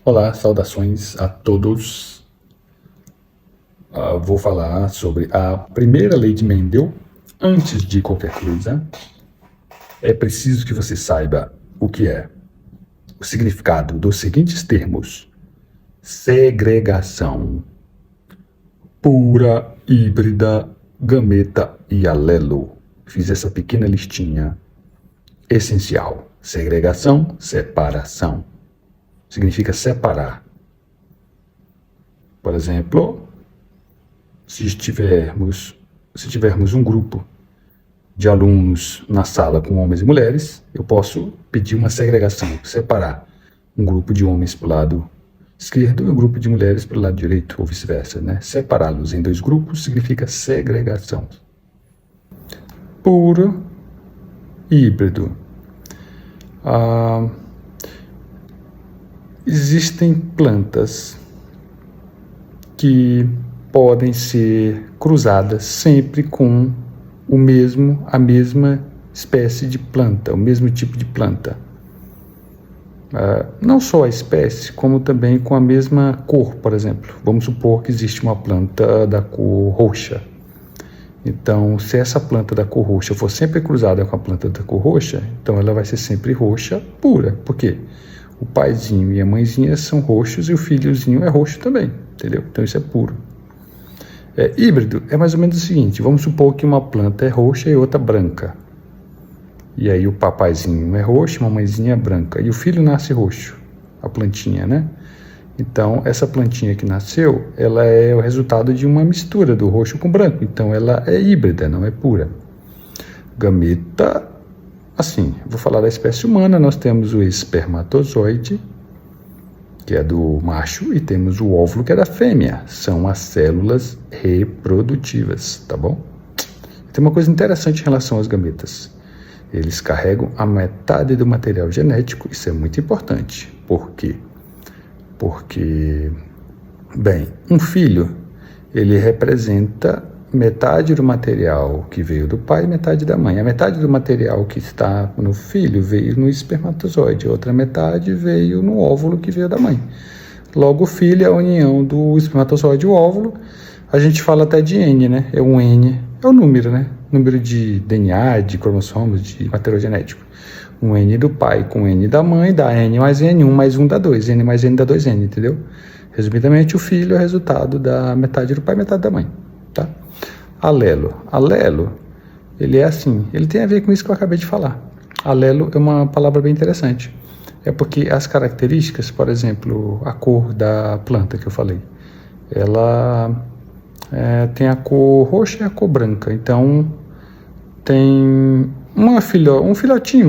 Olá, saudações a todos. Vou falar sobre a primeira lei de Mendel. Antes de qualquer coisa, é preciso que você saiba o que é o significado dos seguintes termos: segregação, pura, híbrida, gameta e alelo. Fiz essa pequena listinha essencial. Segregação, separação. Significa separar. Por exemplo, se tivermos um grupo de alunos na sala com homens e mulheres, eu posso pedir uma segregação, separar um grupo de homens para o lado esquerdo e um grupo de mulheres para o lado direito, ou vice-versa, né? Separá-los em dois grupos significa segregação. Puro, híbrido. Existem plantas que podem ser cruzadas sempre com a mesma espécie de planta, o mesmo tipo de planta. Não só a espécie, como também com a mesma cor, por exemplo. Vamos supor que existe uma planta da cor roxa. Então, se essa planta da cor roxa for sempre cruzada com a planta da cor roxa, então ela vai ser sempre roxa pura. Por quê? O paizinho e a mãezinha são roxos e o filhozinho é roxo também, entendeu? Então isso é puro. Híbrido é mais ou menos o seguinte: vamos supor que uma planta é roxa e outra branca. E aí o papaizinho é roxo, a mamãezinha é branca. E o filho nasce roxo, a plantinha, né? Então essa plantinha que nasceu, ela é o resultado de uma mistura do roxo com branco. Então ela é híbrida, não é pura. Gameta. Assim, vou falar da espécie humana. Nós temos o espermatozoide, que é do macho, e temos o óvulo, que é da fêmea. São as células reprodutivas, tá bom? Tem uma coisa interessante em relação aos gametas. Eles carregam a metade do material genético. Isso é muito importante. Por quê? Porque, bem, um filho, ele representa metade do material que veio do pai e metade da mãe. A metade do material que está no filho veio no espermatozoide, a outra metade veio no óvulo que veio da mãe. Logo, o filho é a união do espermatozoide e o óvulo. A gente fala até de N, né? É um N, é o número, né? Número de DNA, de cromossomos, de material genético. Um N do pai com N da mãe dá N mais N, 1 mais 1 dá 2, N mais N dá 2N, entendeu? Resumidamente, o filho é o resultado da metade do pai e metade da mãe, tá? Alelo. Alelo, ele é assim, ele tem a ver com isso que eu acabei de falar. Alelo é uma palavra bem interessante. É porque as características, por exemplo, a cor da planta que eu falei, ela tem a cor roxa e a cor branca. Então, tem uma filhotinha,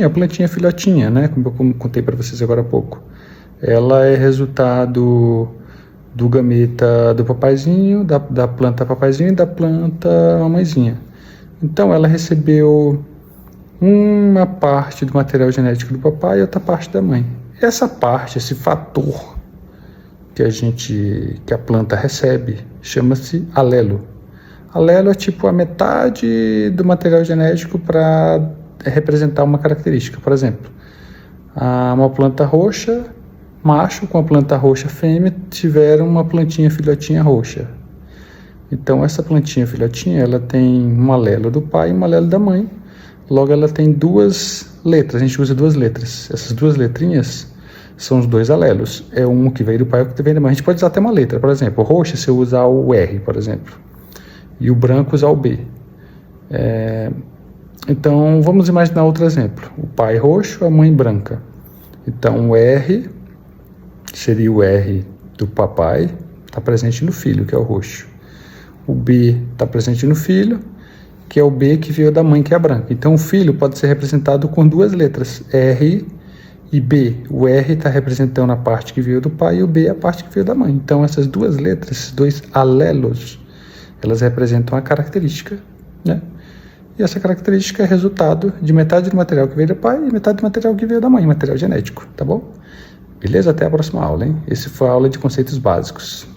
a plantinha filhotinha, né? Como eu contei para vocês agora há pouco. Ela é resultado do gameta do papaizinho, da planta papaizinho e da planta mamãezinha. Então ela recebeu uma parte do material genético do papai e outra parte da mãe. Essa parte, esse fator que a planta recebe, chama-se alelo. Alelo é tipo a metade do material genético para representar uma característica. Por exemplo, uma planta roxa, macho com a planta roxa fêmea tiveram uma plantinha filhotinha roxa. Então essa plantinha filhotinha, ela tem um alelo do pai e um alelo da mãe. Logo ela tem duas letras, a gente usa duas letras. Essas duas letrinhas são os dois alelos. É um que veio do pai e o que veio da mãe. A gente pode usar até uma letra, por exemplo, o roxo se eu usar o R, por exemplo, e o branco usar o B. Então vamos imaginar outro exemplo. O pai roxo, a mãe branca. Então o R seria o R do papai, está presente no filho, que é o roxo. O B está presente no filho, que é o B que veio da mãe, que é a branca. Então o filho pode ser representado com duas letras, R e B. O R está representando a parte que veio do pai e o B a parte que veio da mãe. Então essas duas letras, esses dois alelos, elas representam a característica, né? E essa característica é resultado de metade do material que veio do pai e metade do material que veio da mãe, material genético, tá bom? Beleza? Até a próxima aula, hein? Essa foi a aula de conceitos básicos.